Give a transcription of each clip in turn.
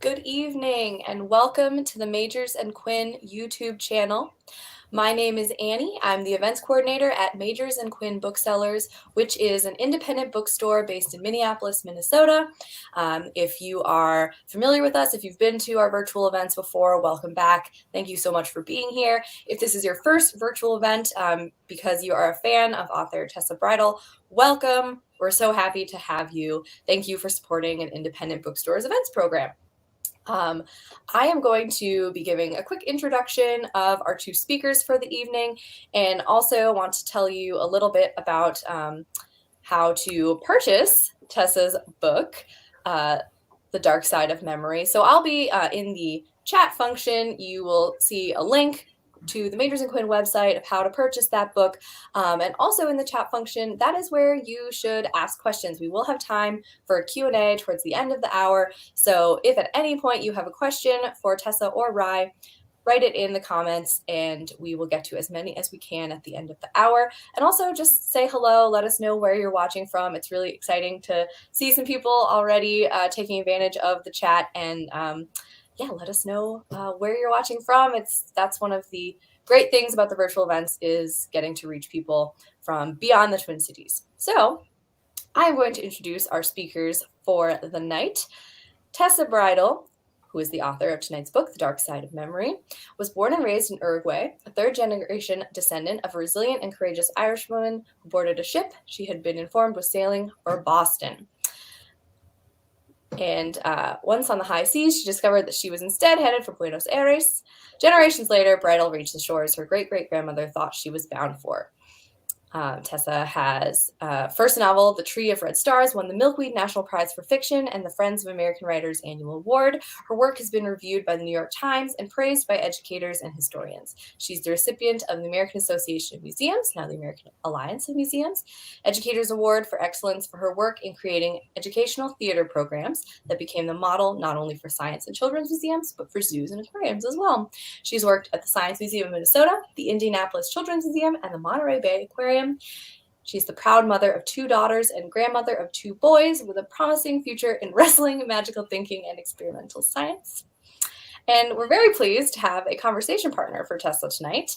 Good evening and welcome to the Majors and Quinn YouTube channel. My name is Annie. I'm the events coordinator at Majors and Quinn Booksellers, which is an independent bookstore based in Minneapolis, Minnesota. If you are familiar with us, if you've been to our virtual events before, welcome back. Thank you so much for being here. If this is your first virtual event because you are a fan of author Tessa Bridal, welcome. We're so happy to have you. Thank you for supporting an independent bookstore's events program. I am going to be giving a quick introduction of our two speakers for the evening, and also want to tell you a little bit about how to purchase Tessa's book, The Dark Side of Memory. So I'll be in the chat function. You will see a link to the Majors and Quinn website of how to purchase that book. And also in the chat function, that is where you should ask questions. We will have time for a Q&A towards the end of the hour. So if at any point you have a question for Tessa or Ry, write it in the comments and we will get to as many as we can at the end of the hour. And also just say hello, let us know where you're watching from. It's really exciting to see some people already taking advantage of the chat, and let us know where you're watching from. That's one of the great things about the virtual events, is getting to reach people from beyond the Twin Cities. So I'm going to introduce our speakers for the night. Tessa Bridal, who is the author of tonight's book, The Dark Side of Memory, was born and raised in Uruguay, a third-generation descendant of a resilient and courageous Irishwoman who boarded a ship she had been informed was sailing for Boston. And once on the high seas, she discovered that she was instead headed for Buenos Aires. Generations later, Bridal reached the shores her great-great-grandmother thought she was bound for. Tessa has first novel, The Tree of Red Stars, won the Milkweed National Prize for Fiction and the Friends of American Writers Annual Award. Her work has been reviewed by the New York Times and praised by educators and historians. She's the recipient of the American Association of Museums, now the American Alliance of Museums, Educators Award for Excellence for her work in creating educational theater programs that became the model not only for science and children's museums, but for zoos and aquariums as well. She's worked at the Science Museum of Minnesota, the Indianapolis Children's Museum, and the Monterey Bay Aquarium. She's the proud mother of 2 daughters and grandmother of 2 boys with a promising future in wrestling, magical thinking, and experimental science. And we're very pleased to have a conversation partner for Tessa tonight.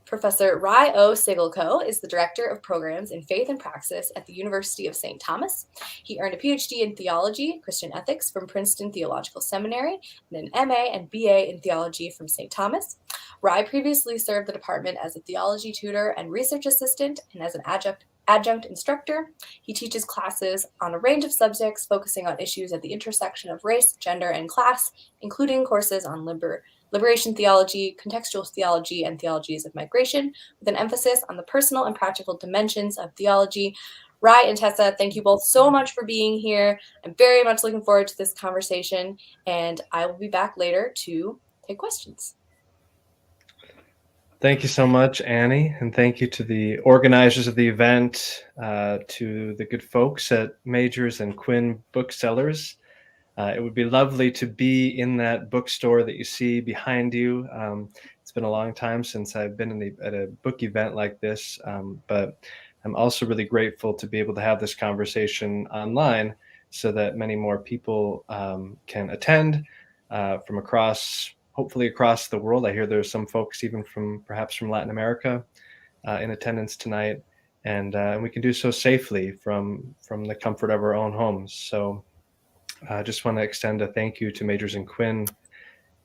Professor Ry Siggelkow is the Director of Programs in Faith and Praxis at the University of St. Thomas. He earned a PhD in Theology, Christian Ethics from Princeton Theological Seminary, and an MA and BA in Theology from St. Thomas. Ry previously served the department as a theology tutor and research assistant and as an adjunct instructor. He teaches classes on a range of subjects focusing on issues at the intersection of race, gender, and class, including courses on liberation theology, contextual theology, and theologies of migration, with an emphasis on the personal and practical dimensions of theology. Ry and Tessa, thank you both so much for being here. I'm very much looking forward to this conversation, and I will be back later to take questions. Thank you so much, Annie, and thank you to the organizers of the event, to the good folks at Majors and Quinn Booksellers. It would be lovely to be in that bookstore that you see behind you. It's been a long time since I've been at a book event like this, but I'm also really grateful to be able to have this conversation online so that many more people can attend from hopefully across the world. I hear there's some folks even perhaps from Latin America in attendance tonight, and we can do so safely from the comfort of our own homes. So I just want to extend a thank you to Majors and Quinn,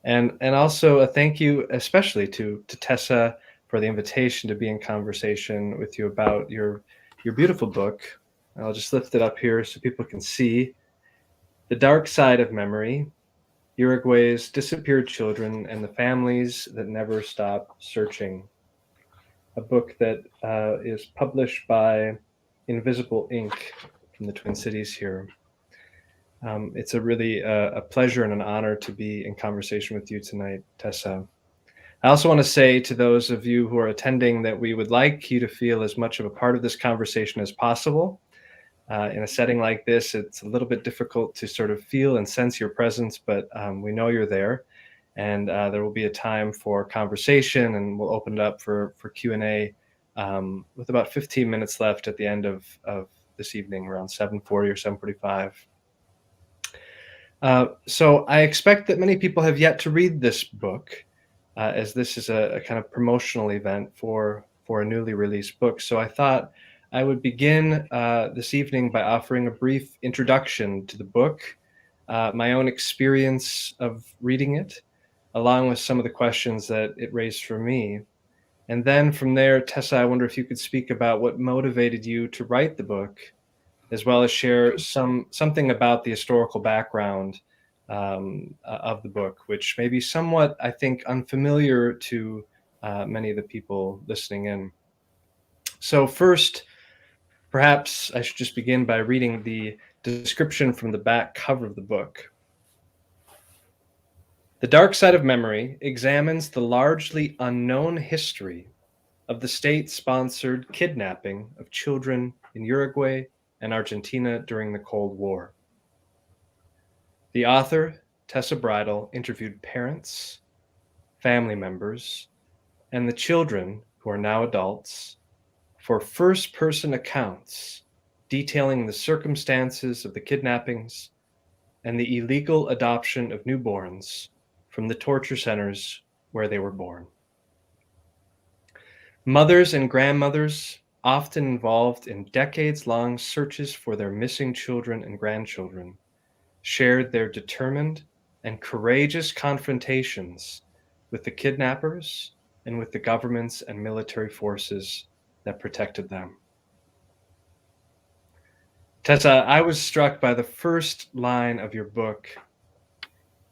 and also a thank you especially to Tessa for the invitation to be in conversation with you about your beautiful book. I'll just lift it up here so people can see. The Dark Side of Memory, Uruguay's Disappeared Children and the Families That Never Stop Searching. A book that is published by Invisible Ink from the Twin Cities here. It's a really a pleasure and an honor to be in conversation with you tonight, Tessa. I also want to say to those of you who are attending that we would like you to feel as much of a part of this conversation as possible. In a setting like this, it's a little bit difficult to sort of feel and sense your presence, but we know you're there, and there will be a time for conversation, and we'll open it up for Q&A with about 15 minutes left at the end of this evening, around 7:40 or 7:45. So I expect that many people have yet to read this book, as this is a kind of promotional event for a newly released book. So I thought I would begin this evening by offering a brief introduction to the book, my own experience of reading it, along with some of the questions that it raised for me. And then from there, Tessa, I wonder if you could speak about what motivated you to write the book, as well as share something about the historical background of the book, which may be somewhat, I think, unfamiliar to many of the people listening in. So first, perhaps I should just begin by reading the description from the back cover of the book. The Dark Side of Memory examines the largely unknown history of the state-sponsored kidnapping of children in Uruguay and Argentina during the Cold War. The author, Tessa Bridal, interviewed parents, family members, and the children, who are now adults, for first-person accounts detailing the circumstances of the kidnappings and the illegal adoption of newborns from the torture centers where they were born. Mothers and grandmothers, often involved in decades-long searches for their missing children and grandchildren, shared their determined and courageous confrontations with the kidnappers and with the governments and military forces that protected them. Tessa, I was struck by the first line of your book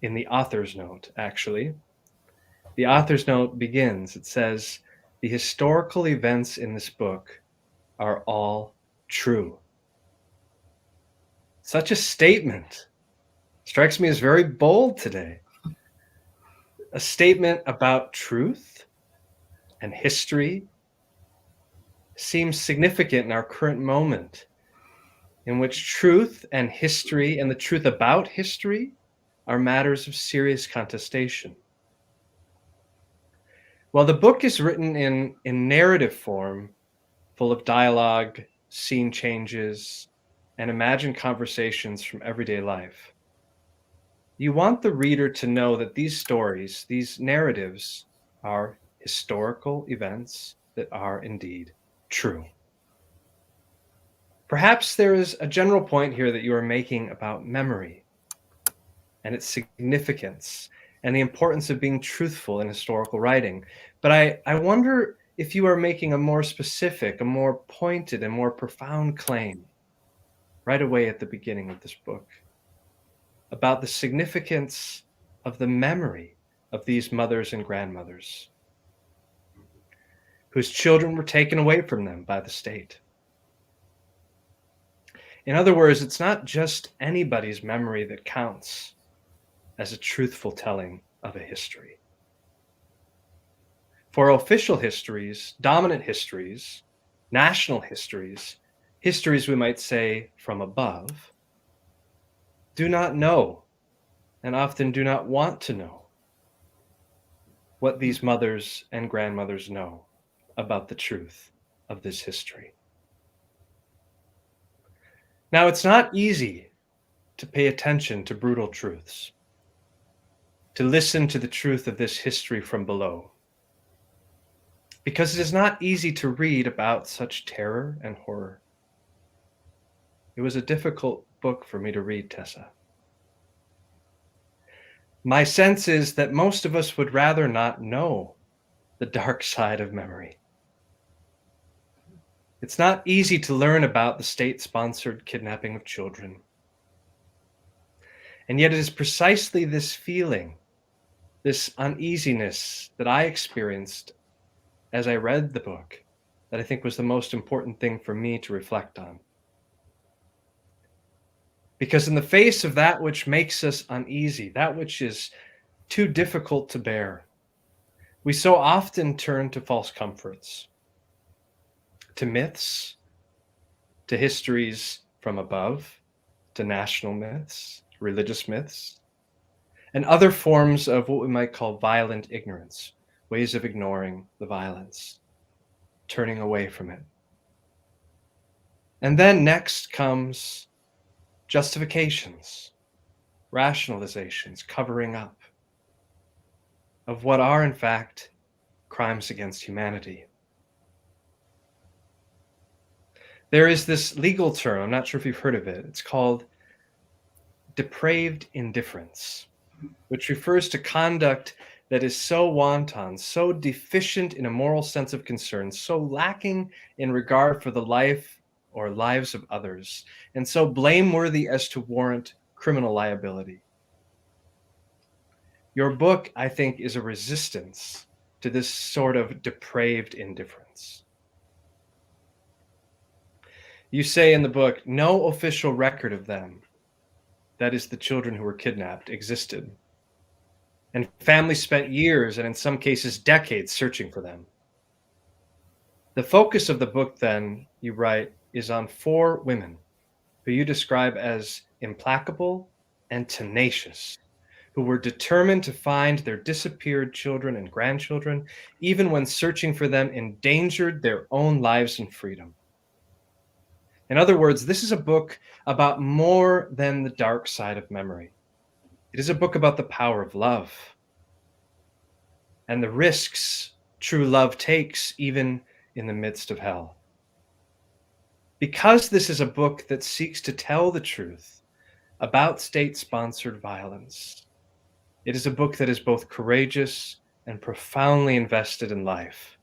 in the author's note, actually. The author's note begins, it says, "The historical events in this book are all true." Such a statement strikes me as very bold today. A statement about truth and history seems significant in our current moment, in which truth and history and the truth about history are matters of serious contestation. While the book is written in narrative form, full of dialogue, scene changes, and imagined conversations from everyday life, you want the reader to know that these stories, these narratives, are historical events that are indeed true. Perhaps there is a general point here that you are making about memory and its significance and the importance of being truthful in historical writing. But I wonder if you are making a more specific, a more pointed, and more profound claim right away at the beginning of this book about the significance of the memory of these mothers and grandmothers whose children were taken away from them by the state. In other words, it's not just anybody's memory that counts as a truthful telling of a history. For official histories, dominant histories, national histories, histories we might say from above, do not know and often do not want to know what these mothers and grandmothers know about the truth of this history. Now, it's not easy to pay attention to brutal truths, to listen to the truth of this history from below, because it is not easy to read about such terror and horror. It was a difficult book for me to read, Tessa. My sense is that most of us would rather not know the dark side of memory. It's not easy to learn about the state-sponsored kidnapping of children. And yet it is precisely this feeling, this uneasiness that I experienced as I read the book that I think was the most important thing for me to reflect on. Because in the face of that which makes us uneasy, that which is too difficult to bear, we so often turn to false comforts, to myths, to histories from above, to national myths, religious myths, and other forms of what we might call violent ignorance, ways of ignoring the violence, turning away from it. And then next comes justifications, rationalizations, covering up of what are, in fact, crimes against humanity. There is this legal term, I'm not sure if you've heard of it, it's called depraved indifference, which refers to conduct that is so wanton, so deficient in a moral sense of concern, so lacking in regard for the life or lives of others, and so blameworthy as to warrant criminal liability. Your book, I think, is a resistance to this sort of depraved indifference. You say in the book, no official record of them, that is the children who were kidnapped, existed. And families spent years and in some cases decades searching for them. The focus of the book, then, you write, is on 4 women who you describe as implacable and tenacious, who were determined to find their disappeared children and grandchildren, even when searching for them endangered their own lives and freedom. In other words, this is a book about more than the dark side of memory. It is a book about the power of love and the risks true love takes even in the midst of hell. Because this is a book that seeks to tell the truth about state-sponsored violence, it is a book that is both courageous and profoundly invested in life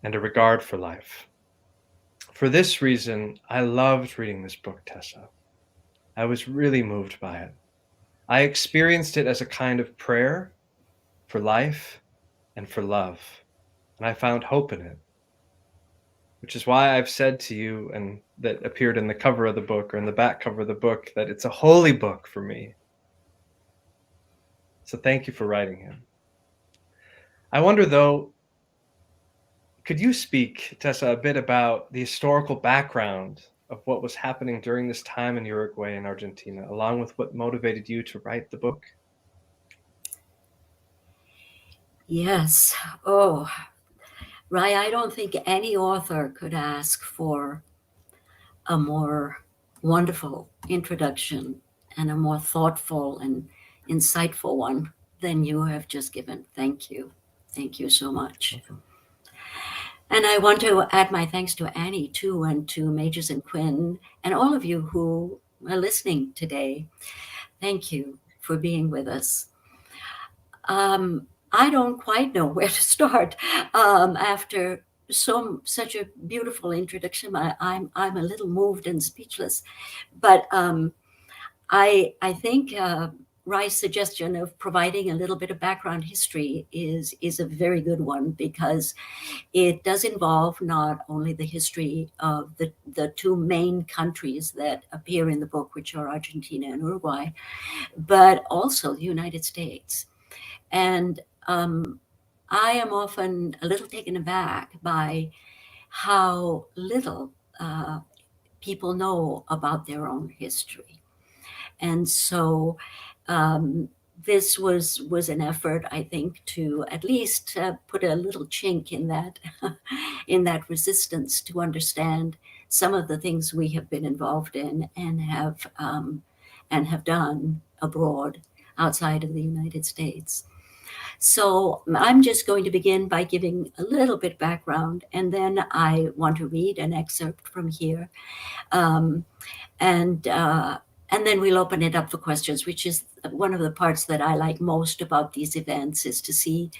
and a regard for life. For this reason, I loved reading this book, Tessa. I was really moved by it. I experienced it as a kind of prayer for life and for love, and I found hope in it, which is why I've said to you, and that appeared in the cover of the book or in the back cover of the book, that it's a holy book for me. So thank you for writing him. I wonder, though, could you speak, Tessa, a bit about the historical background of what was happening during this time in Uruguay and Argentina, along with what motivated you to write the book? Yes. Oh, Ry, I don't think any author could ask for a more wonderful introduction and a more thoughtful and insightful one than you have just given. Thank you. Thank you so much. Okay. And I want to add my thanks to Annie, too, and to Majors and Quinn, and all of you who are listening today. Thank you for being with us. I don't quite know where to start after such a beautiful introduction. I'm a little moved and speechless, but I think Ry's suggestion of providing a little bit of background history is a very good one, because it does involve not only the history of the 2 main countries that appear in the book, which are Argentina and Uruguay, but also the United States. And I am often a little taken aback by how little people know about their own history. And so this was an effort, I think, to at least put a little chink in that in that resistance to understand some of the things we have been involved in and have done abroad outside of the United States. So I'm just going to begin by giving a little bit background, and then I want to read an excerpt from here. And then we'll open it up for questions, which is one of the parts that I like most about these events, is to see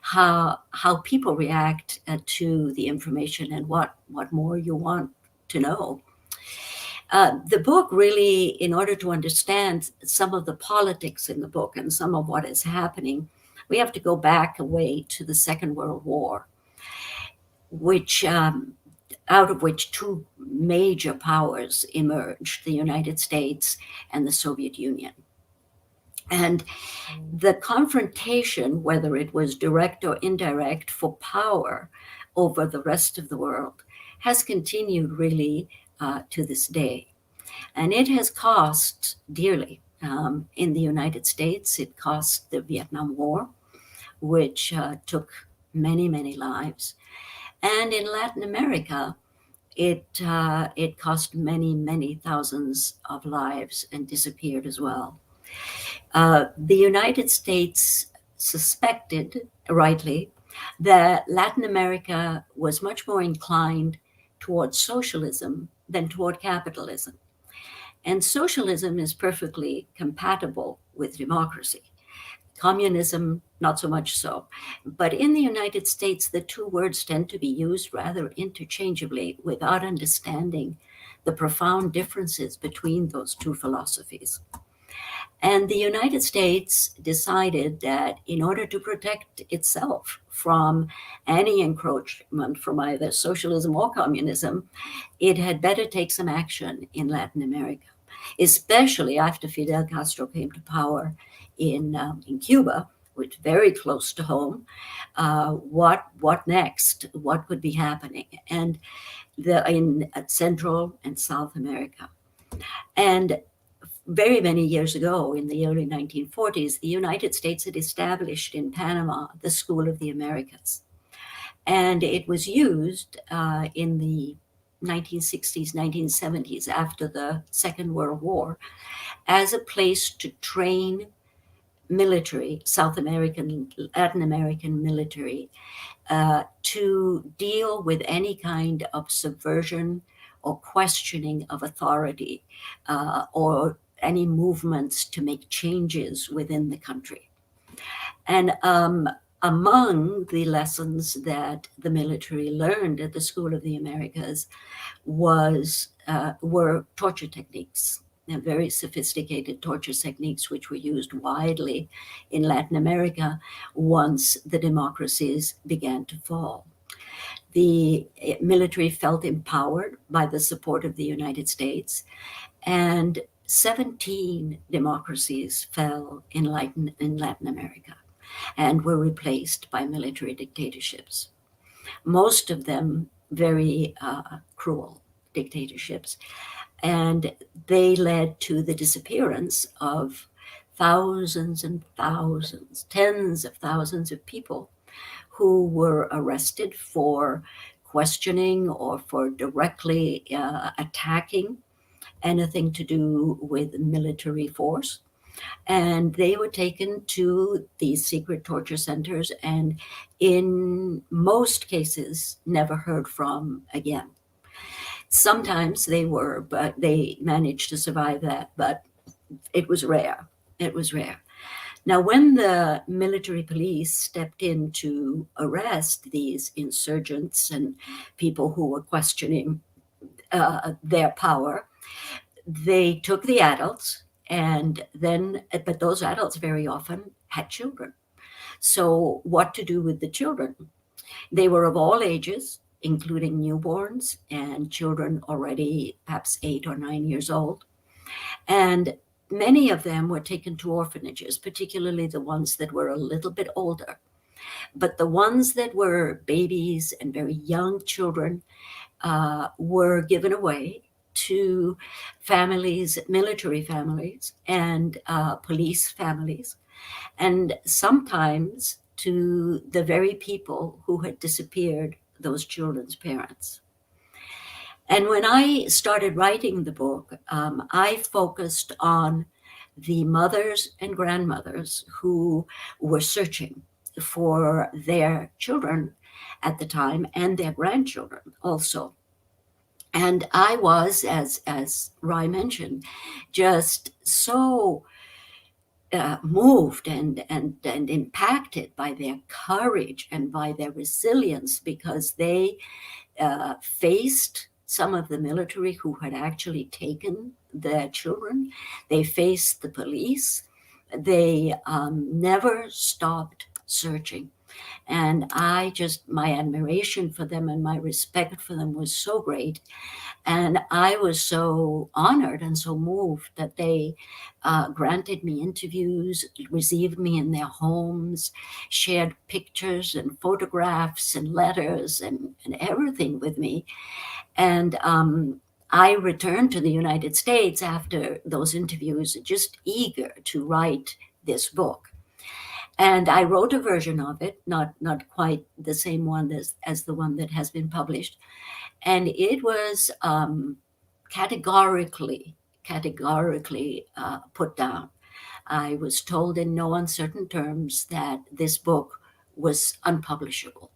how people react to the information and what more you want to know. The book really, in order to understand some of the politics in the book and some of what is happening, we have to go back a way to the Second World War, which out of which 2 major powers emerged, the United States and the Soviet Union. And the confrontation, whether it was direct or indirect, for power over the rest of the world has continued really to this day. And it has cost dearly. In the United States, it cost the Vietnam War, which took many, many lives. And in Latin America, it cost many, many thousands of lives and disappeared as well. The United States suspected, rightly, that Latin America was much more inclined toward socialism than toward capitalism. And socialism is perfectly compatible with democracy. Communism, not so much so. But in the United States, the two words tend to be used rather interchangeably without understanding the profound differences between those two philosophies. And the United States decided that in order to protect itself from any encroachment from either socialism or communism, it had better take some action in Latin America, especially after Fidel Castro came to power in Cuba, which is very close to home. What next? What could be happening? And in Central and South America. And very many years ago, in the early 1940s, the United States had established in Panama the School of the Americas. And it was used in the 1960s, 1970s, after the Second World War, as a place to train military, South American, Latin American military, to deal with any kind of subversion or questioning of authority, or any movements to make changes within the country. And among the lessons that the military learned at the School of the Americas were torture techniques, very sophisticated torture techniques, which were used widely in Latin America once the democracies began to fall. The military felt empowered by the support of the United States, and 17 democracies fell in Latin America and were replaced by military dictatorships. Most of them very cruel dictatorships. And they led to the disappearance of thousands and thousands, tens of thousands of people who were arrested for questioning or for directly attacking anything to do with military force. And they were taken to these secret torture centers and, in most cases, never heard from again. Sometimes they were, but they managed to survive that, but it was rare. It was rare. Now, when the military police stepped in to arrest these insurgents and people who were questioning their power, they took the adults, and then, but those adults very often had children. So what to do with the children? They were of all ages, including newborns and children already perhaps 8 or 9 years old. And many of them were taken to orphanages, particularly the ones that were a little bit older. But the ones that were babies and very young children were given away to families, military families, and police families, and sometimes to the very people who had disappeared those children's parents. And when I started writing the book, I focused on the mothers and grandmothers who were searching for their children at the time, and their grandchildren also. And I was, as Ry mentioned, just so moved and impacted by their courage and by their resilience, because they faced some of the military who had actually taken their children. They faced the police. They never stopped searching. And my admiration for them and my respect for them was so great. And I was so honored and so moved that they granted me interviews, received me in their homes, shared pictures and photographs and letters and everything with me. And I returned to the United States after those interviews, just eager to write this book. And I wrote a version of it, not quite the same one as the one that has been published. And it was categorically put down. I was told in no uncertain terms that this book was unpublishable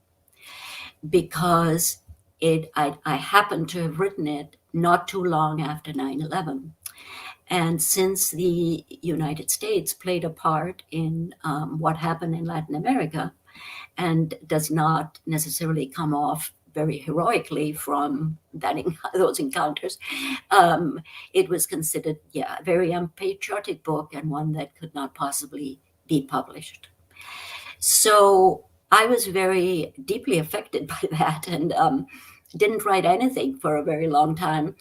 because I happened to have written it not too long after 9/11. And since the United States played a part in what happened in Latin America and does not necessarily come off very heroically from those encounters, it was considered, a very unpatriotic book and one that could not possibly be published. So I was very deeply affected by that, and didn't write anything for a very long time,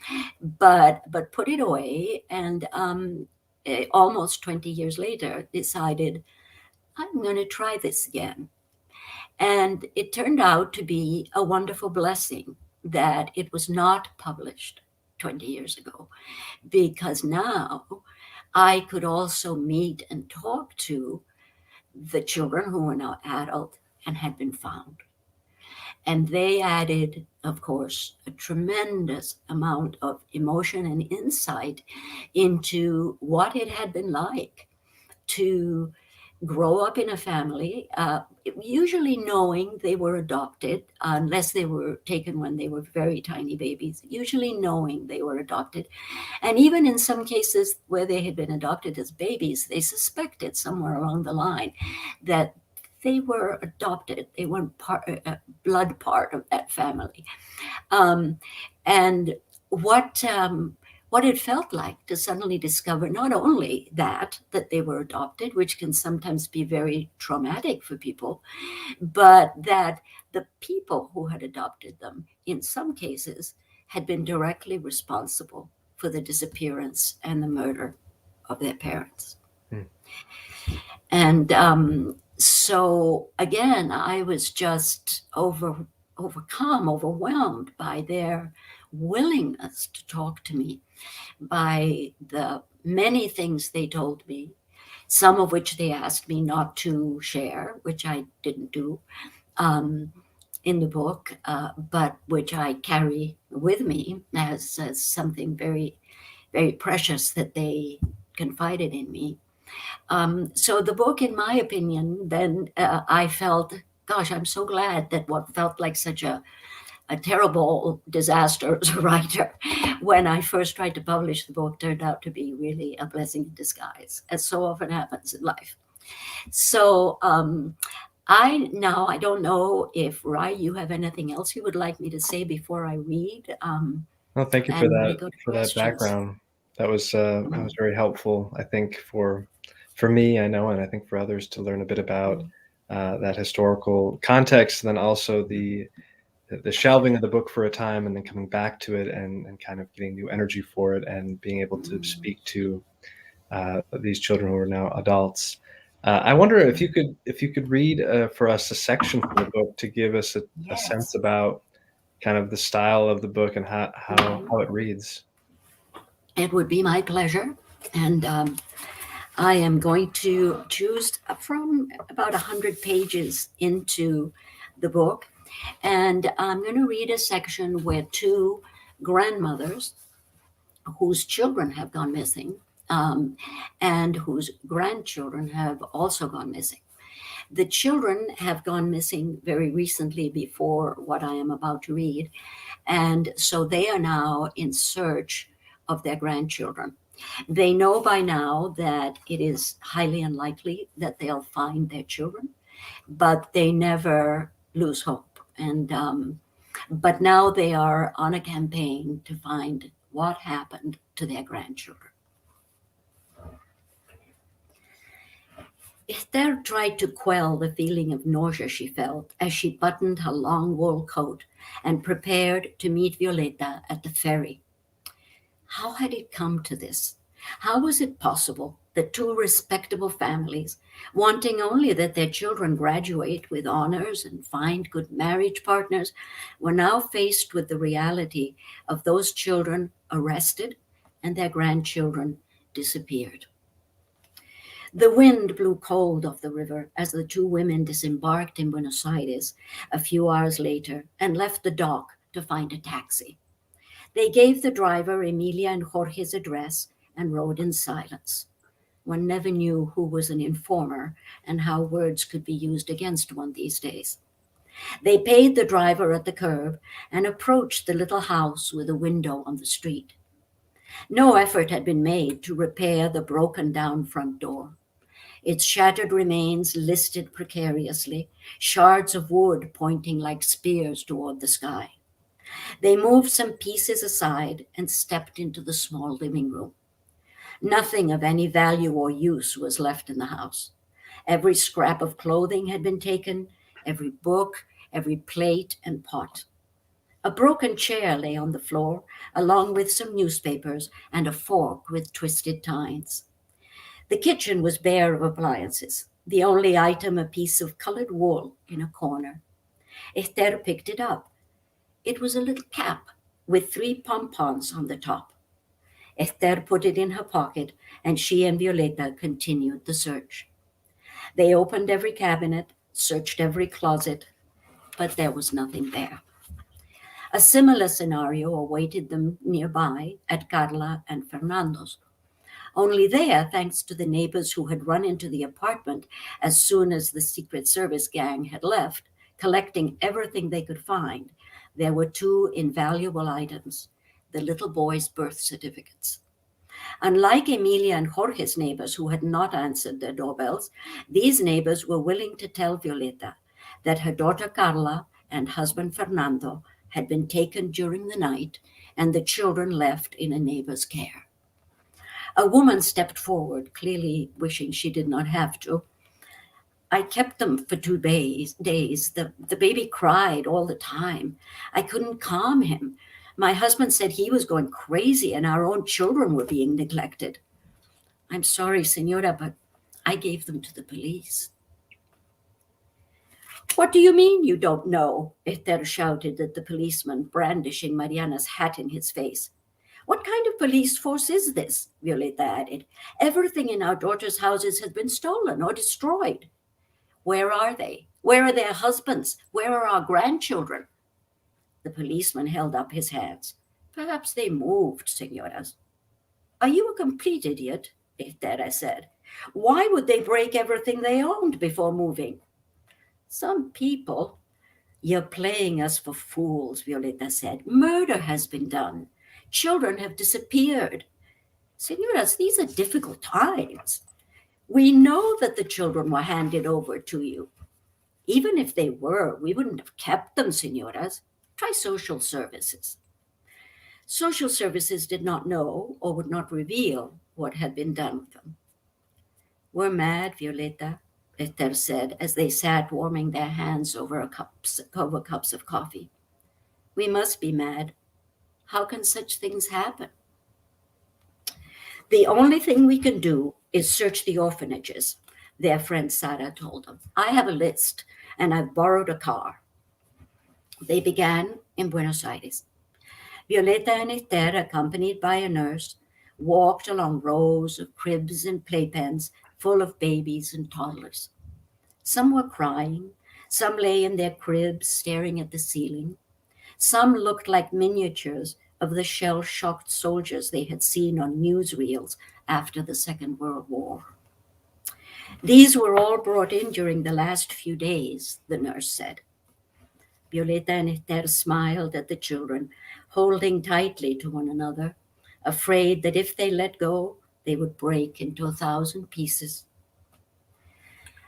but put it away, and almost 20 years later decided I'm going to try this again. And it turned out to be a wonderful blessing that it was not published 20 years ago, because now I could also meet and talk to the children who were now adult and had been found. And they added, of course, a tremendous amount of emotion and insight into what it had been like to grow up in a family, usually knowing they were adopted, unless they were taken when they were very tiny babies, usually knowing they were adopted. And even in some cases where they had been adopted as babies, they suspected somewhere along the line that they were adopted. They weren't a blood part of that family. Um, and what it felt like to suddenly discover not only that they were adopted, which can sometimes be very traumatic for people, but that the people who had adopted them, in some cases, had been directly responsible for the disappearance and the murder of their parents. Hmm. And so again, I was just overcome, overwhelmed by their willingness to talk to me, by the many things they told me, some of which they asked me not to share, which I didn't do in the book, but which I carry with me as something very, very precious that they confided in me. So the book, in my opinion, then I felt, gosh, I'm so glad that what felt like such a terrible disaster as a writer, when I first tried to publish the book, turned out to be really a blessing in disguise, as so often happens in life. So I don't know if, Ry, you have anything else you would like me to say before I read. Well, thank you And we go to for that questions. background. That was very helpful, I think, for me, I know, and I think for others, to learn a bit about that historical context, and then also the shelving of the book for a time, and then coming back to it, and kind of getting new energy for it, and being able to speak to these children who are now adults. I wonder if you could read for us a section from the book to give us a Yes. sense about kind of the style of the book and how it reads. It would be my pleasure. And I am going to choose from about 100 pages into the book. And I'm going to read a section where two grandmothers whose children have gone missing, and whose grandchildren have also gone missing. The children have gone missing very recently before what I am about to read. And so they are now in search of their grandchildren. They know by now that it is highly unlikely that they'll find their children, but they never lose hope. And but now they are on a campaign to find what happened to their grandchildren. Esther tried to quell the feeling of nausea she felt as she buttoned her long wool coat and prepared to meet Violeta at the ferry. How had it come to this? How was it possible that two respectable families, wanting only that their children graduate with honors and find good marriage partners, were now faced with the reality of those children arrested and their grandchildren disappeared? The wind blew cold off the river as the two women disembarked in Buenos Aires a few hours later and left the dock to find a taxi. They gave the driver Emilia and Jorge's address and rode in silence. One never knew who was an informer and how words could be used against one these days. They paid the driver at the curb and approached the little house with a window on the street. No effort had been made to repair the broken down front door. Its shattered remains listed precariously, shards of wood pointing like spears toward the sky. They moved some pieces aside and stepped into the small living room. Nothing of any value or use was left in the house. Every scrap of clothing had been taken, every book, every plate and pot. A broken chair lay on the floor, along with some newspapers and a fork with twisted tines. The kitchen was bare of appliances, the only item a piece of colored wool in a corner. Esther picked it up. It was a little cap with 3 pompons on the top. Esther put it in her pocket, and she and Violeta continued the search. They opened every cabinet, searched every closet, but there was nothing there. A similar scenario awaited them nearby at Carla and Fernando's. Only there, thanks to the neighbors who had run into the apartment as soon as the Secret Service gang had left, collecting everything they could find, there were 2 invaluable items: the little boy's birth certificates. Unlike Emilia and Jorge's neighbors who had not answered their doorbells, these neighbors were willing to tell Violeta that her daughter Carla and husband Fernando had been taken during the night and the children left in a neighbor's care. A woman stepped forward, clearly wishing she did not have to. I kept them for 2 days. The baby cried all the time. I couldn't calm him. My husband said he was going crazy and our own children were being neglected. I'm sorry, Senora, but I gave them to the police. What do you mean you don't know? Esther shouted at the policeman, brandishing Mariana's hat in his face. What kind of police force is this? Violeta added. Everything in our daughters' houses has been stolen or destroyed. Where are they? Where are their husbands? Where are our grandchildren? The policeman held up his hands. Perhaps they moved, senoras. Are you a complete idiot? Esther said. Why would they break everything they owned before moving? Some people. You're playing us for fools, Violeta said. Murder has been done. Children have disappeared. Senoras, these are difficult times. We know that the children were handed over to you. Even if they were, we wouldn't have kept them, senoras. Try social services. Social services did not know or would not reveal what had been done with them. We're mad, Violeta, Esther said as they sat warming their hands over cups of coffee. We must be mad. How can such things happen? The only thing we can do is search the orphanages, their friend Sara told them. I have a list, and I've borrowed a car. They began in Buenos Aires. Violeta and Esther, accompanied by a nurse, walked along rows of cribs and playpens full of babies and toddlers. Some were crying. Some lay in their cribs staring at the ceiling. Some looked like miniatures of the shell-shocked soldiers they had seen on newsreels after the Second World War. These were all brought in during the last few days, the nurse said. Violeta and Esther smiled at the children, holding tightly to one another, afraid that if they let go, they would break into 1,000 pieces.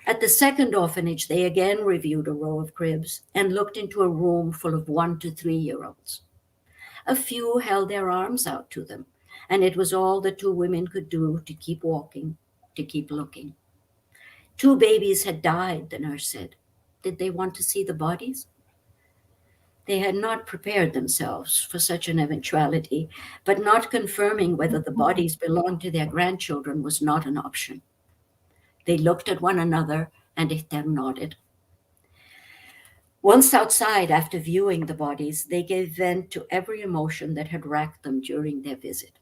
At the second orphanage, they again reviewed a row of cribs and looked into a room full of 1 to 3-year-olds. A few held their arms out to them, and it was all the 2 women could do to keep walking, to keep looking. 2 babies had died, the nurse said. Did they want to see the bodies? They had not prepared themselves for such an eventuality, but not confirming whether the bodies belonged to their grandchildren was not an option. They looked at one another, and Esther nodded. Once outside, after viewing the bodies, they gave vent to every emotion that had racked them during their visit.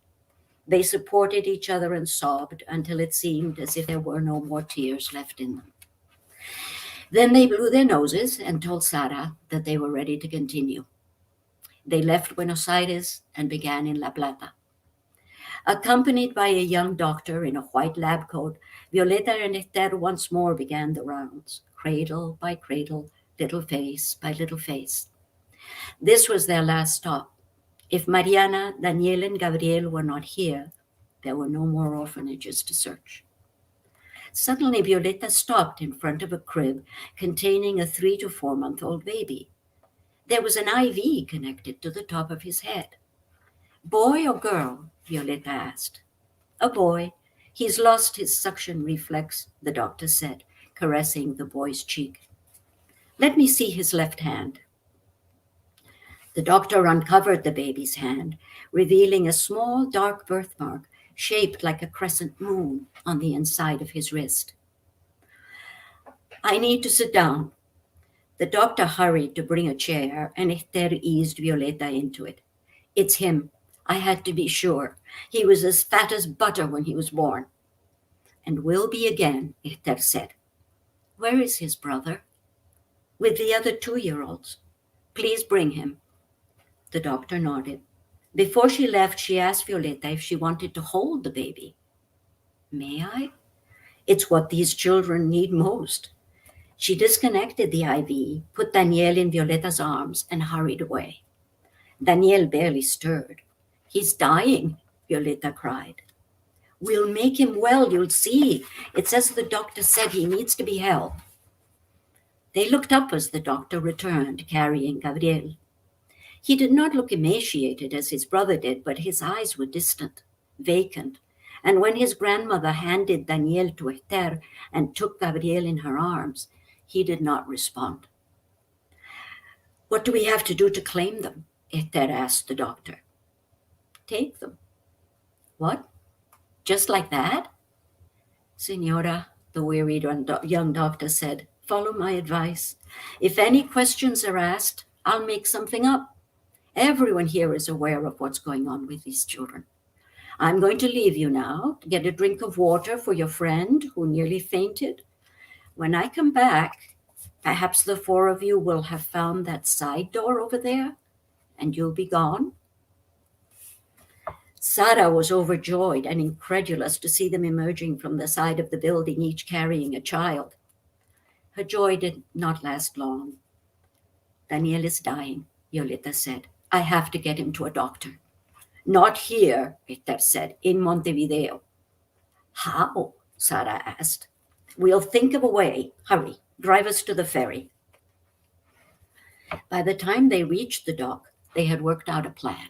They supported each other and sobbed until it seemed as if there were no more tears left in them. Then they blew their noses and told Sara that they were ready to continue. They left Buenos Aires and began in La Plata. Accompanied by a young doctor in a white lab coat, Violeta and Esther once more began the rounds, cradle by cradle, little face by little face. This was their last stop. If Mariana, Daniel, and Gabriel were not here, there were no more orphanages to search. Suddenly, Violeta stopped in front of a crib containing a 3 to 4-month-old baby. There was an IV connected to the top of his head. Boy or girl? Violeta asked. A boy. He's lost his suction reflex, the doctor said, caressing the boy's cheek. Let me see his left hand. The doctor uncovered the baby's hand, revealing a small dark birthmark shaped like a crescent moon on the inside of his wrist. I need to sit down. The doctor hurried to bring a chair, and Esther eased Violeta into it. It's him. I had to be sure. He was as fat as butter when he was born. And will be again, Esther said. Where is his brother? With the other 2-year-olds. Please bring him. The doctor nodded. Before she left, she asked Violeta if she wanted to hold the baby. May I? It's what these children need most. She disconnected the IV, put Daniel in Violeta's arms, and hurried away. Daniel barely stirred. He's dying, Violeta cried. We'll make him well, you'll see. It's as the doctor said, he needs to be held. They looked up as the doctor returned, carrying Gabriel. He did not look emaciated as his brother did, but his eyes were distant, vacant, and when his grandmother handed Daniel to Esther and took Gabriel in her arms, he did not respond. What do we have to do to claim them? Esther asked the doctor. Take them. What? Just like that? Senora, the wearied young doctor said, follow my advice. If any questions are asked, I'll make something up. Everyone here is aware of what's going on with these children. I'm going to leave you now to get a drink of water for your friend who nearly fainted. When I come back, perhaps the 4 of you will have found that side door over there, and you'll be gone. Sara was overjoyed and incredulous to see them emerging from the side of the building, each carrying a child. Her joy did not last long. Daniel is dying, Violeta said. I have to get him to a doctor. Not here, Esther said, in Montevideo. How? Sara asked. We'll think of a way. Hurry, drive us to the ferry. By the time they reached the dock, they had worked out a plan.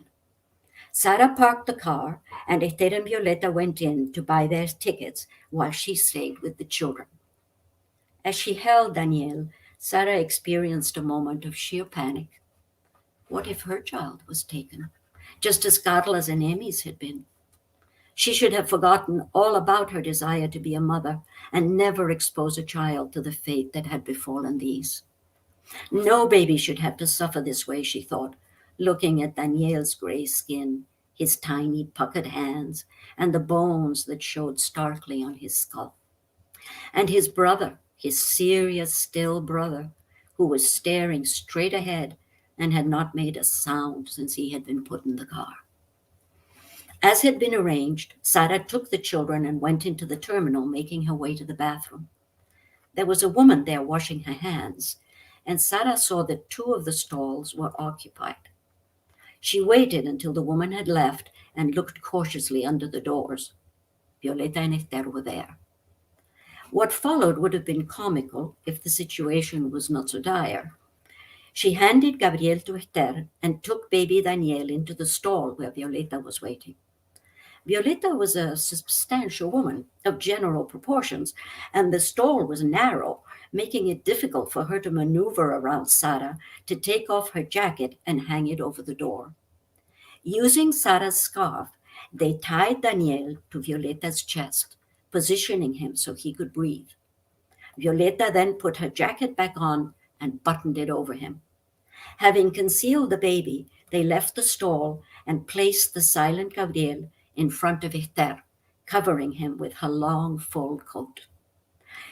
Sara parked the car, and Esther and Violeta went in to buy their tickets while she stayed with the children. As she held Daniel, Sara experienced a moment of sheer panic. What if her child was taken, just as Carla's and Amy's had been? She should have forgotten all about her desire to be a mother and never expose a child to the fate that had befallen these. No baby should have to suffer this way, she thought, looking at Daniel's gray skin, his tiny puckered hands, and the bones that showed starkly on his skull. And his brother, his serious, still brother, who was staring straight ahead and had not made a sound since he had been put in the car. As had been arranged, Sara took the children and went into the terminal, making her way to the bathroom. There was a woman there washing her hands, and Sara saw that 2 of the stalls were occupied. She waited until the woman had left and looked cautiously under the doors. Violeta and Esther were there. What followed would have been comical if the situation was not so dire. She handed Gabriel to Esther and took baby Daniel into the stall where Violeta was waiting. Violeta was a substantial woman of general proportions, and the stall was narrow, making it difficult for her to maneuver around Sara to take off her jacket and hang it over the door. Using Sara's scarf, they tied Daniel to Violeta's chest, positioning him so he could breathe. Violeta then put her jacket back on and buttoned it over him. Having concealed the baby, they left the stall and placed the silent Gabriel in front of Esther, covering him with her long, full coat.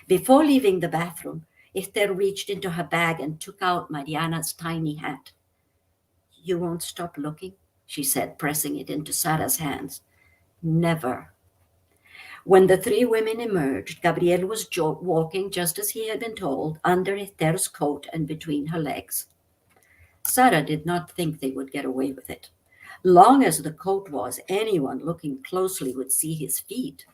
Before leaving the bathroom, Esther reached into her bag and took out Mariana's tiny hat. You won't stop looking?" she said, pressing it into Sarah's hands. "Never." When the three women emerged, Gabriel was walking just as he had been told, under Esther's coat and between her legs. Sarah did not think they would get away with it. Long as the coat was, anyone looking closely would see his feet.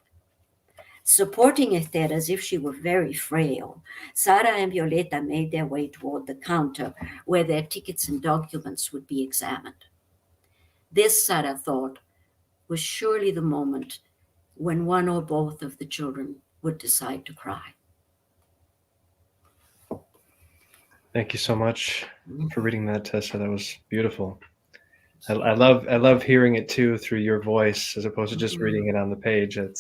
Supporting Esther as if she were very frail, Sarah and Violeta made their way toward the counter where their tickets and documents would be examined. This, Sarah thought, was surely the moment when one or both of the children would decide to cry. Thank you so much for reading that, Tessa. That was beautiful. I love hearing it too through your voice as opposed to just reading it on the page. You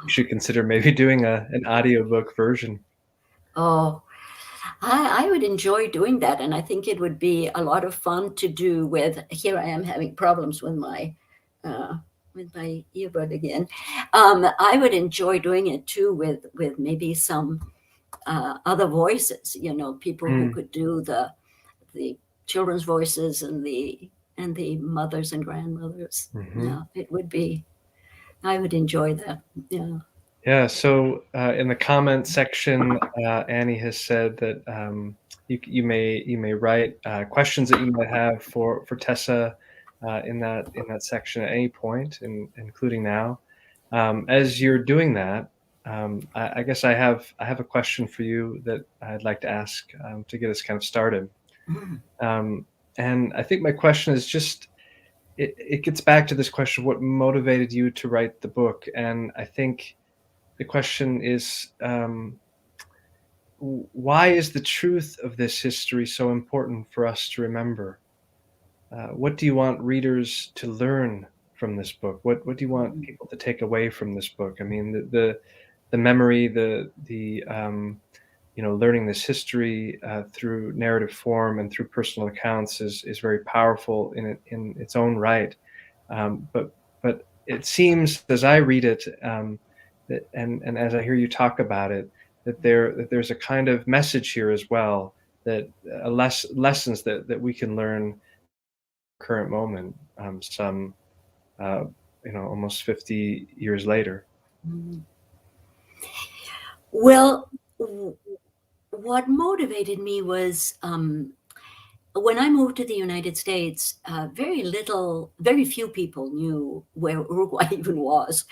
should consider maybe doing an audiobook version. Oh, I would enjoy doing that, and I think it would be a lot of fun to do with. Here I am having problems with my earbud again. I would enjoy doing it too with maybe some other voices. People who could do the children's voices and the mothers and grandmothers. Yeah, it would be. I would enjoy that. Yeah. Yeah. So in the comment section, Annie has said that you may write questions that you might have for Tessa in that section at any point, including now. As you're doing that, I guess I have a question for you that I'd like to ask to get us kind of started. And I think my question is just it gets back to this question: what motivated you to write the book? And I think the question is, why is the truth of this history so important for us to remember? What do you want readers to learn from this book? What do you want people to take away from this book? I mean, the memory, learning this history through narrative form and through personal accounts is very powerful in its own right. But it seems, as I read it, that, and as I hear you talk about it, that there's a kind of message here as well, that lessons that we can learn current moment, some almost 50 years later. Well, what motivated me was when I moved to the United States, very few people knew where Uruguay even was.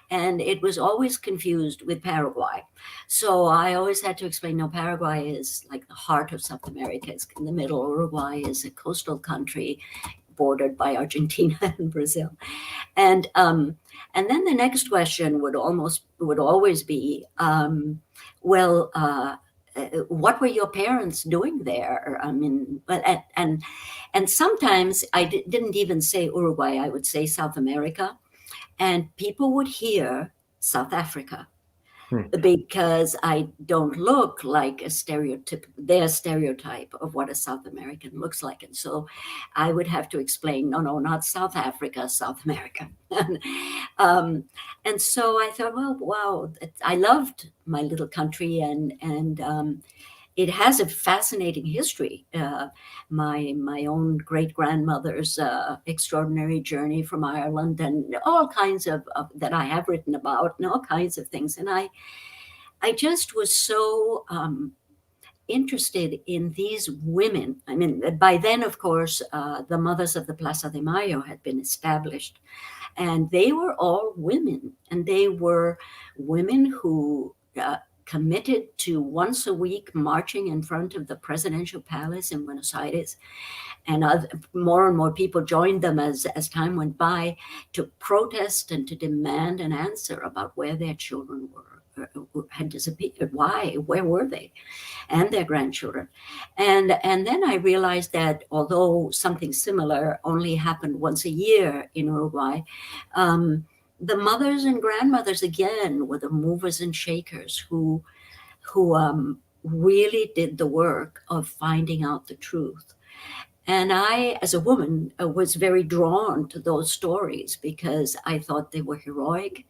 And it was always confused with Paraguay. So I always had to explain, no, Paraguay is like the heart of South America. It's in the middle. Uruguay is a coastal country bordered by Argentina and Brazil. And then the next question would always be, what were your parents doing there? I mean, and sometimes I didn't even say Uruguay, I would say South America, and people would hear South Africa because I don't look like their stereotype of what a South American looks like. And so I would have to explain, no, not South Africa, South America. And so I thought, well, wow, I loved my little country, and it has a fascinating history. My own great grandmother's extraordinary journey from Ireland, and all kinds of that I have written about, and all kinds of things. And I just was so interested in these women. I mean, by then, of course, the mothers of the Plaza de Mayo had been established, and they were all women, and they were women who committed to once a week marching in front of the presidential palace in Buenos Aires. And more and more people joined them as time went by, to protest and to demand an answer about where their children had disappeared. Why? Where were they? And their grandchildren. And then I realized that although something similar only happened once a year in Uruguay, the mothers and grandmothers again were the movers and shakers who really did the work of finding out the truth. And I, as a woman, was very drawn to those stories because I thought they were heroic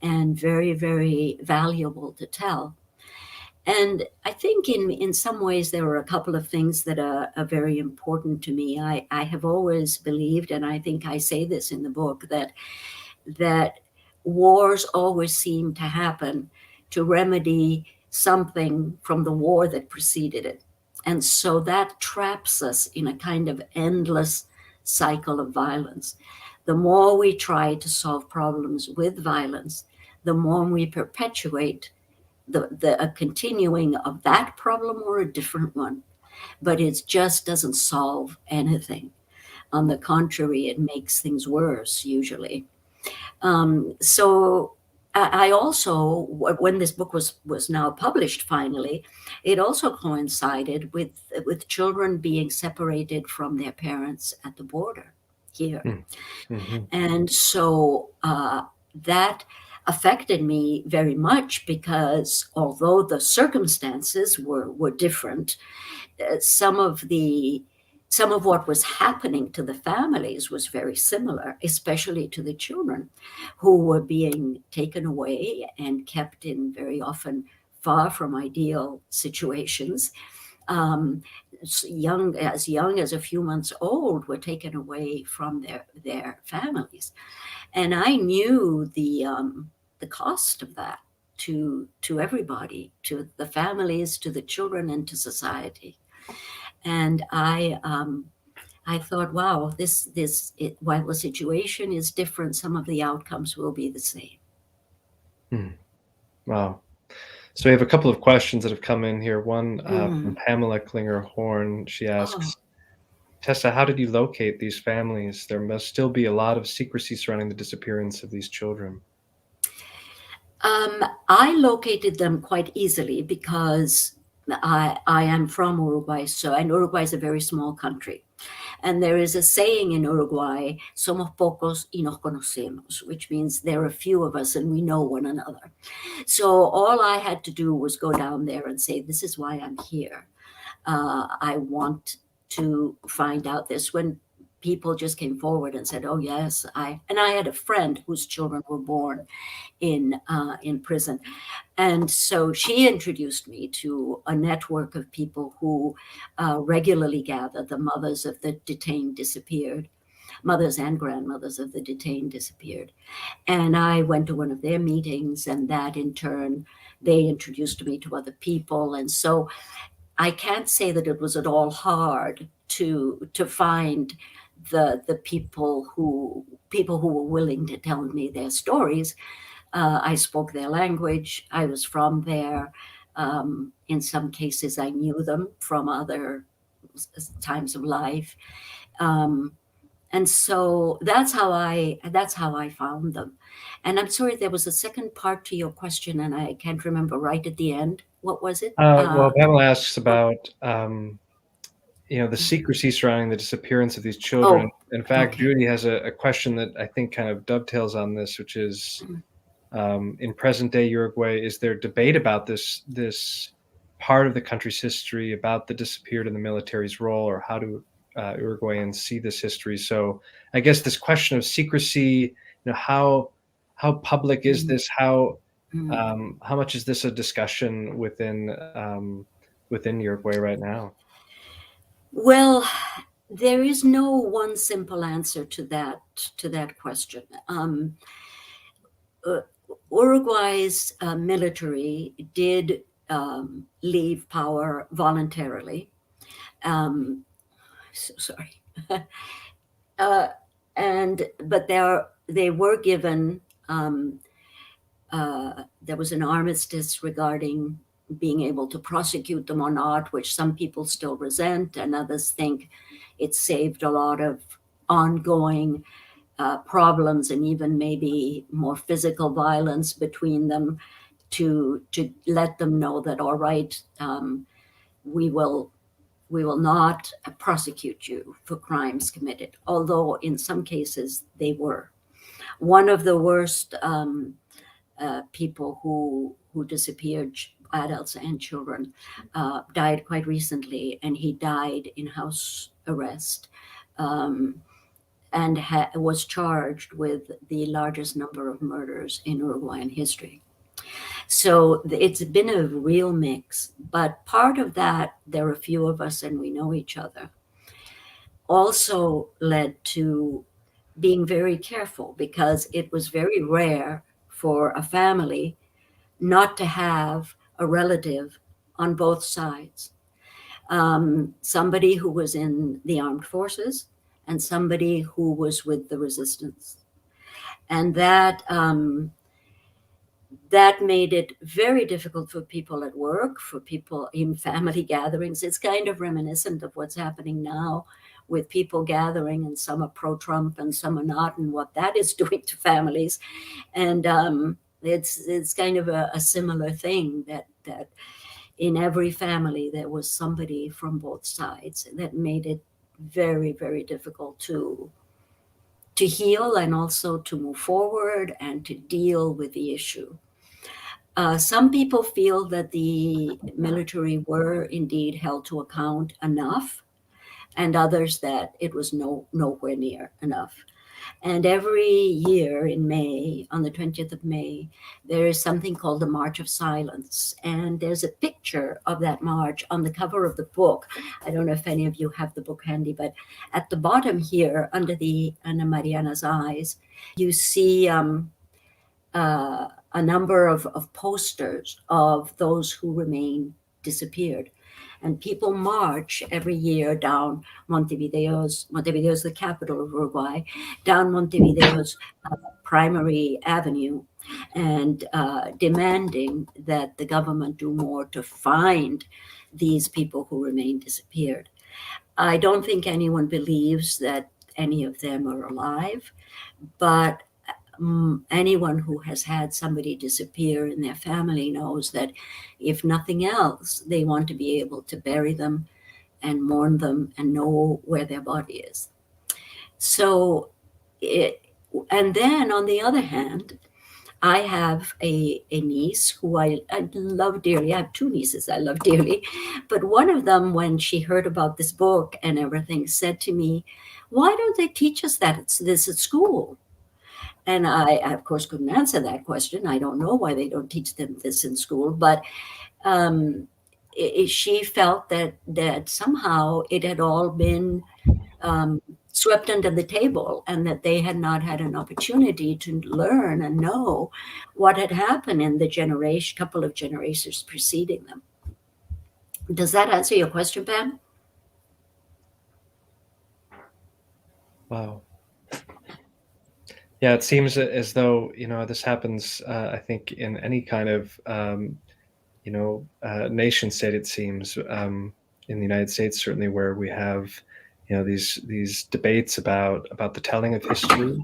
and very, very valuable to tell. And I think in some ways there are a couple of things that are very important to me. I have always believed, and I think I say this in the book, that wars always seem to happen to remedy something from the war that preceded it. And so that traps us in a kind of endless cycle of violence. The more we try to solve problems with violence, the more we perpetuate a continuing of that problem or a different one. But it just doesn't solve anything. On the contrary, it makes things worse usually. So I also, when this book was now published finally, it also coincided with children being separated from their parents at the border here. Mm-hmm. And so that affected me very much because although the circumstances were different, some of what was happening to the families was very similar, especially to the children who were being taken away and kept in very often far from ideal situations. Young as a few months old were taken away from their families, and I knew the cost of that to everybody, to the families, to the children, and to society. And I thought, wow, while the situation is different, some of the outcomes will be the same. Wow. So we have a couple of questions that have come in here. One from Pamela Klinger Horn. She asks, Tessa, how did you locate these families? There must still be a lot of secrecy surrounding the disappearance of these children. I located them quite easily because I am from Uruguay, and Uruguay is a very small country. And there is a saying in Uruguay, somos pocos y nos conocemos, which means there are a few of us and we know one another. So all I had to do was go down there and say, this is why I'm here. I want to find out this. When people just came forward and said, oh, yes, I had a friend whose children were born in prison. And so she introduced me to a network of people who regularly gather the mothers of the detained disappeared, mothers and grandmothers of the detained disappeared. And I went to one of their meetings, and that in turn, they introduced me to other people. And so I can't say that it was at all hard to find the people who were willing to tell me their stories. I spoke their language. I was from there. In some cases, I knew them from other times of life, and so that's how I found them. And I'm sorry, there was a second part to your question, and I can't remember right at the end. What was it? Well, Pamela asks about the secrecy surrounding the disappearance of these children. In fact, okay. Judy has a question that I think kind of dovetails on this, which is, in present-day Uruguay, is there debate about this part of the country's history, about the disappeared and the military's role, or how do Uruguayans see this history? So I guess this question of secrecy, how public is this? How much is this a discussion within Uruguay right now? Well, there is no one simple answer to that question. Uruguay's military did leave power voluntarily. Sorry. But they were given. There was an armistice regarding being able to prosecute them or not, which some people still resent, and others think it saved a lot of ongoing problems and even maybe more physical violence between them, to let them know that, all right, we will not prosecute you for crimes committed, although in some cases they were. One of the worst people who disappeared, adults and children, died quite recently, and he died in house arrest, and was charged with the largest number of murders in Uruguayan history. So it's been a real mix. But part of that, there are a few of us and we know each other, also led to being very careful, because it was very rare for a family not to have a relative on both sides. Somebody who was in the armed forces and somebody who was with the resistance. And that made it very difficult for people at work, for people in family gatherings. It's kind of reminiscent of what's happening now with people gathering, and some are pro-Trump and some are not, and what that is doing to families. And it's kind of a similar thing, that in every family there was somebody from both sides, that made it very, very difficult to heal, and also to move forward and to deal with the issue. Some people feel that the military were indeed held to account enough, and others that it was nowhere near enough. And every year in May, on the 20th of May, there is something called the March of Silence. And there's a picture of that march on the cover of the book. I don't know if any of you have the book handy, but at the bottom here, under the Ana Mariana's eyes, you see a number of posters of those who remain disappeared. And people march every year down Montevideo's the capital of Uruguay, down Montevideo's primary avenue, and demanding that the government do more to find these people who remain disappeared. I don't think anyone believes that any of them are alive, but anyone who has had somebody disappear in their family knows that, if nothing else, they want to be able to bury them and mourn them and know where their body is. So, and then on the other hand, I have a niece who I love dearly. I have two nieces I love dearly. But one of them, when she heard about this book and everything, said to me, "Why don't they teach us this at school?" And I, of course, couldn't answer that question. I don't know why they don't teach them this in school, but she felt that somehow it had all been swept under the table, and that they had not had an opportunity to learn and know what had happened in the couple of generations preceding them. Does that answer your question, Pam? Wow. Yeah, it seems as though, this happens, I think, in any kind of, nation state, it seems, in the United States, certainly, where we have, these debates about the telling of history,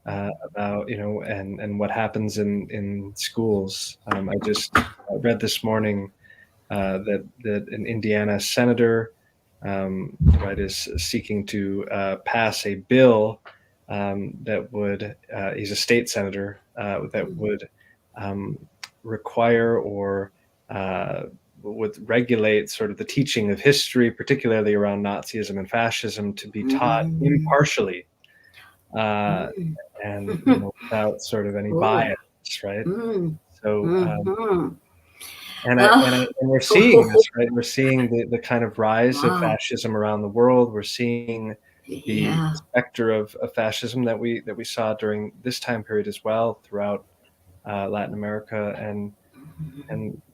about, and what happens in schools. I just read this morning that an Indiana senator, right, is seeking to pass a bill that would, he's a state senator, that would require or would regulate sort of the teaching of history, particularly around Nazism and fascism, to be taught impartially and without sort of any bias, right? So, and we're seeing this, right? We're seeing the kind of rise of fascism around the world. We're seeing the specter of fascism that we saw during this time period as well throughout Latin America, and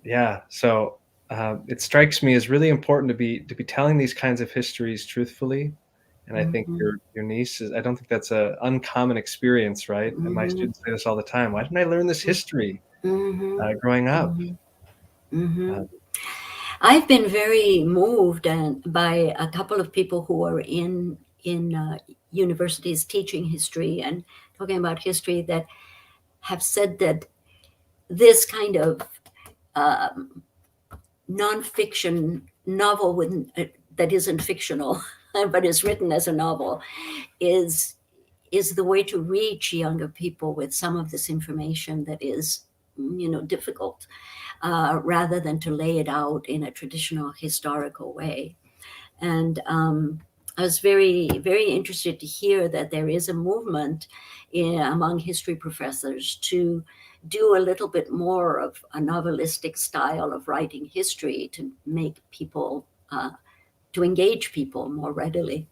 yeah. So it strikes me as really important to be telling these kinds of histories truthfully. And I think your niece is. I don't think that's an uncommon experience, right? And my students say this all the time. Why didn't I learn this history growing up? I've been very moved by a couple of people who are in universities teaching history and talking about history, that have said that this kind of nonfiction novel that isn't fictional but is written as a novel is the way to reach younger people with some of this information that is difficult, rather than to lay it out in a traditional historical way. And I was very, very interested to hear that there is a movement among history professors to do a little bit more of a novelistic style of writing history to make people, to engage people more readily.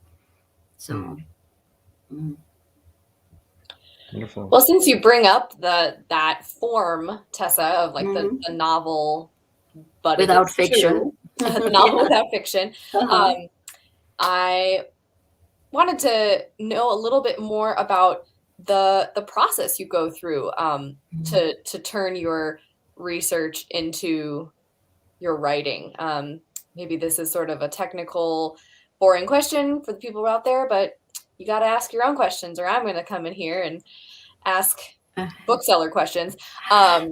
So, Wonderful. Well, since you bring up that form, Tessa, of like the novel, but it without is fiction. true, the novel without fiction, Uh-huh. I wanted to know a little bit more about the process you go through to turn your research into your writing. Maybe this is sort of a technical, boring question for the people out there, but you got to ask your own questions, or I'm going to come in here and ask bookseller questions. Yeah.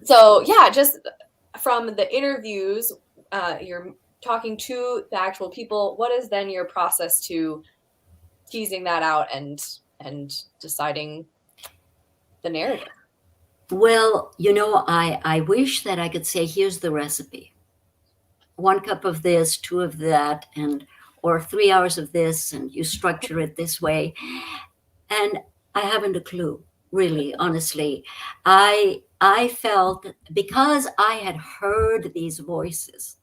So yeah, just from the interviews, you're talking to the actual people. What is then your process to teasing that out and deciding the narrative? Well, I wish that I could say, here's the recipe. 1 cup of this, 2 of that, or 3 hours of this, and you structure it this way. And I haven't a clue, really, honestly. I felt, because I had heard these voices,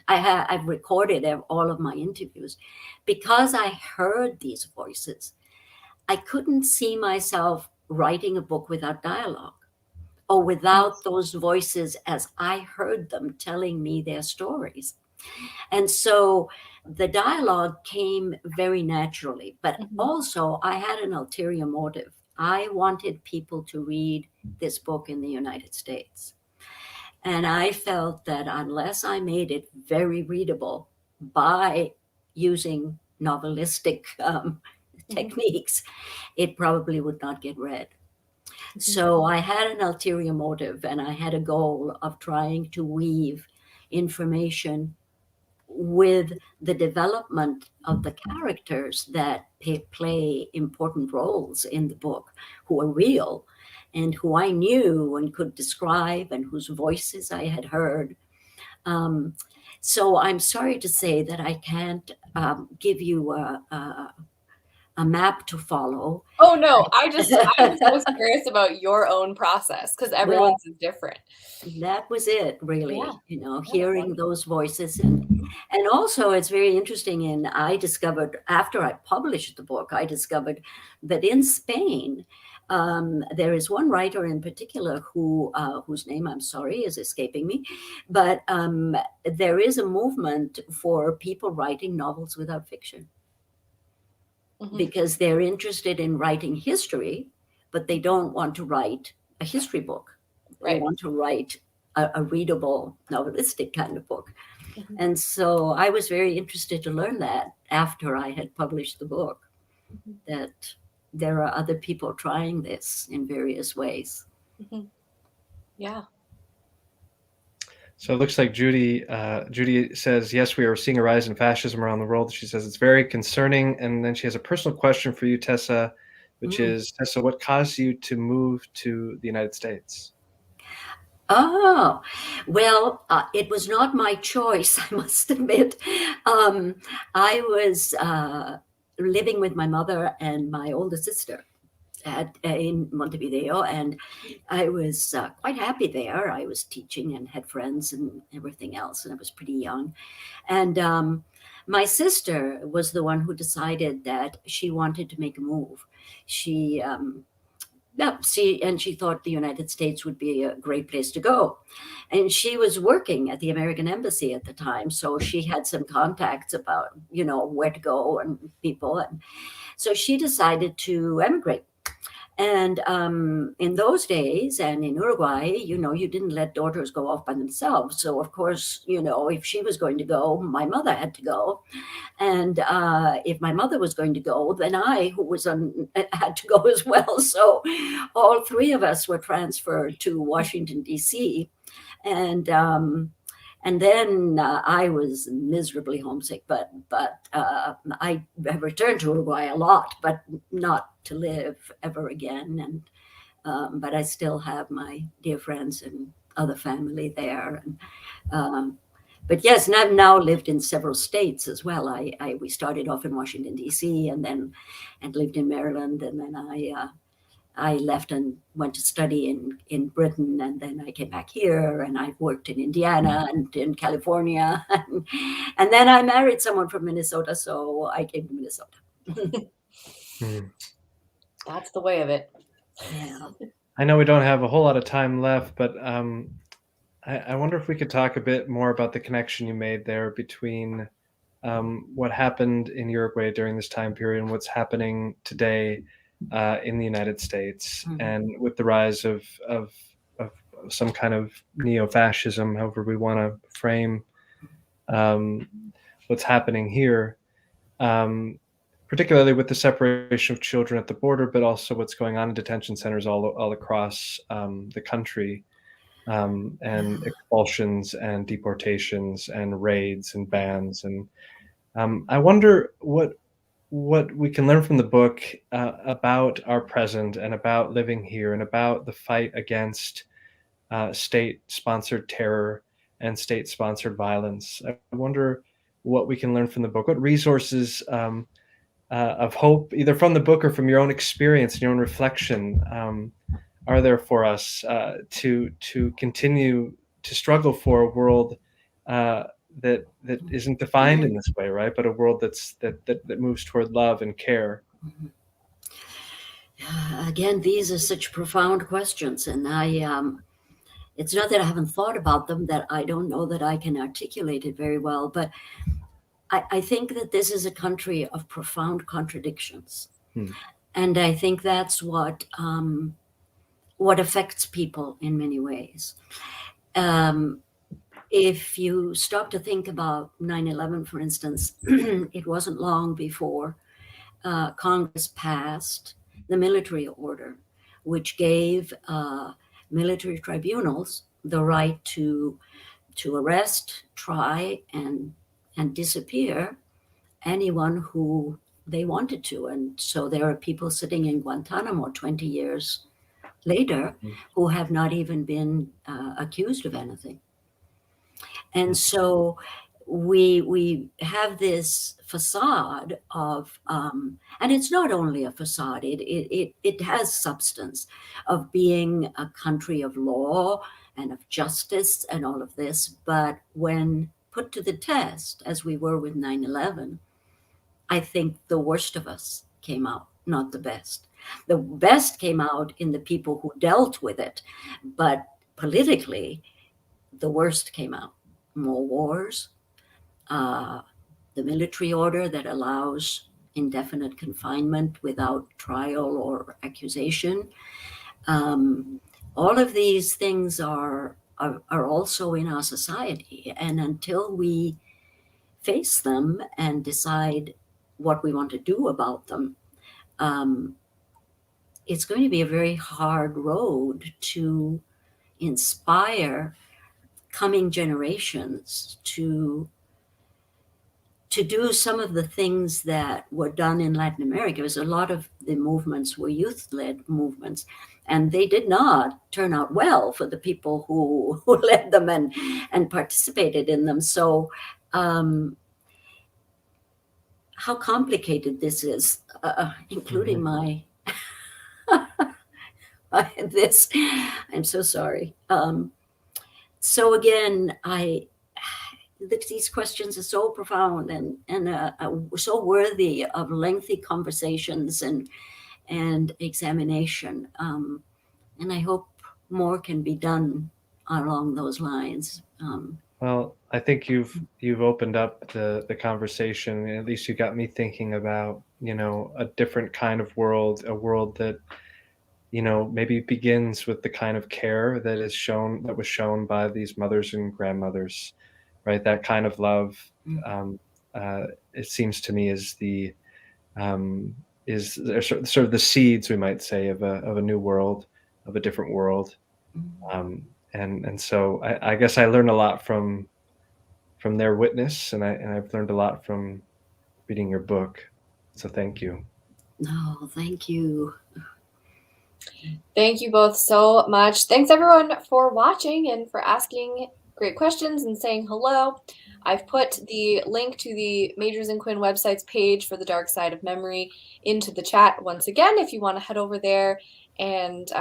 I've recorded all of my interviews. Because I heard these voices, I couldn't see myself writing a book without dialogue, or without those voices as I heard them telling me their stories. And so the dialogue came very naturally, but also I had an ulterior motive. I wanted people to read this book in the United States. And I felt that unless I made it very readable by using novelistic techniques, it probably would not get read. So I had an ulterior motive, and I had a goal of trying to weave information with the development of the characters that play important roles in the book, who are real and who I knew and could describe, and whose voices I had heard. So I'm sorry to say that I can't give you a map to follow. Oh no, I'm so curious about your own process because Well, everyone's is different. that was it, Yeah. really, Yeah, that's hearing wonderful. those voices. And also it's very interesting. And I discovered, after I published the book, I discovered that in Spain, there is one writer in particular whose name, I'm sorry, is escaping me, but there is a movement for people writing novels without fiction, because they're interested in writing history, but they don't want to write a history book. They Right. want to write a readable, novelistic kind of book. And so I was very interested to learn that after I had published the book, that there are other people trying this in various ways. Yeah. So it looks like Judy says, yes, we are seeing a rise in fascism around the world. She says it's very concerning. And then she has a personal question for you, Tessa, which is, Tessa, what caused you to move to the United States? Oh, well, it was not my choice, I must admit. I was living with my mother and my older sister in Montevideo, and I was quite happy there. I was teaching and had friends and everything else, and I was pretty young. And my sister was the one who decided that she wanted to make a move. She she thought the United States would be a great place to go. And she was working at the American Embassy at the time, so she had some contacts about, where to go and people. And so she decided to emigrate. And in those days, and in Uruguay, you didn't let daughters go off by themselves. So, of course, if she was going to go, my mother had to go. And if my mother was going to go, then I, who was had to go as well. So all three of us were transferred to Washington, D.C. And then I was miserably homesick, but I have returned to Uruguay a lot, but not to live ever again. But I still have my dear friends and other family there. And But yes, and I've now lived in several states as well. We started off in Washington D.C. and lived in Maryland, and then I left and went to study in Britain, and then I came back here, and I've worked in Indiana and in California, and then I married someone from Minnesota, so I came to Minnesota. That's the way of it. Yeah. I know we don't have a whole lot of time left, but I wonder if we could talk a bit more about the connection you made there between what happened in Uruguay during this time period and what's happening today in the United States, and with the rise of some kind of neo-fascism, however we want to frame what's happening here, particularly with the separation of children at the border, but also what's going on in detention centers all across the country, and expulsions and deportations and raids and bans. And I wonder what we can learn from the book about our present and about living here and about the fight against state-sponsored terror and state-sponsored violence. I wonder what we can learn from the book, what resources of hope, either from the book or from your own experience and your own reflection, are there for us to continue to struggle for a world that isn't defined in this way, right? But a world that moves toward love and care. Again, these are such profound questions, and it's not that I haven't thought about them, that I don't know that I can articulate it very well, but I think that this is a country of profound contradictions. And I think that's what affects people in many ways. If you stop to think about 9/11, for instance, it wasn't long before Congress passed the military order, which gave military tribunals the right to arrest, try, and disappear anyone who they wanted to. And so there are people sitting in Guantanamo 20 years later who have not even been accused of anything. And so we have this facade of, and it's not only a facade, it has substance of being a country of law and of justice and all of this. But when put to the test, as we were with 9/11, I think the worst of us came out, not the best. The best came out in the people who dealt with it, but politically, the worst came out. More wars, the military order that allows indefinite confinement without trial or accusation. All of these things are also in our society, and until we face them and decide what we want to do about them, it's going to be a very hard road to inspire coming generations to do some of the things that were done in Latin America. Because a lot of the movements were youth-led movements, and they did not turn out well for the people who led them and participated in them. So how complicated this is, including my this. I'm so sorry. So again, these questions are so profound and so worthy of lengthy conversations and examination. And I hope more can be done along those lines. Well, I think you've opened up the conversation. At least you got me thinking about, a different kind of world, a world that, maybe begins with the kind of care that was shown by these mothers and grandmothers, right? That kind of love, it seems to me, is sort of the seeds, we might say, of a new world, of a different world. And so I guess I learned a lot from their witness, and I've learned a lot from reading your book. So thank you. No, thank you. Thank you both so much. Thanks everyone for watching and for asking great questions and saying hello. I've put the link to the Majors and Quinn websites page for The Dark Side of Memory into the chat once again if you want to head over there and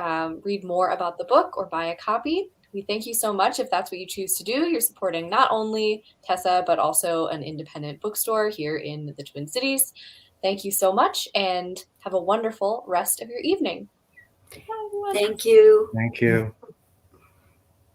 read more about the book or buy a copy. We thank you so much if that's what you choose to do. You're supporting not only Tessa, but also an independent bookstore here in the Twin Cities. Thank you so much and have a wonderful rest of your evening. Bye, everyone. Thank you. Thank you.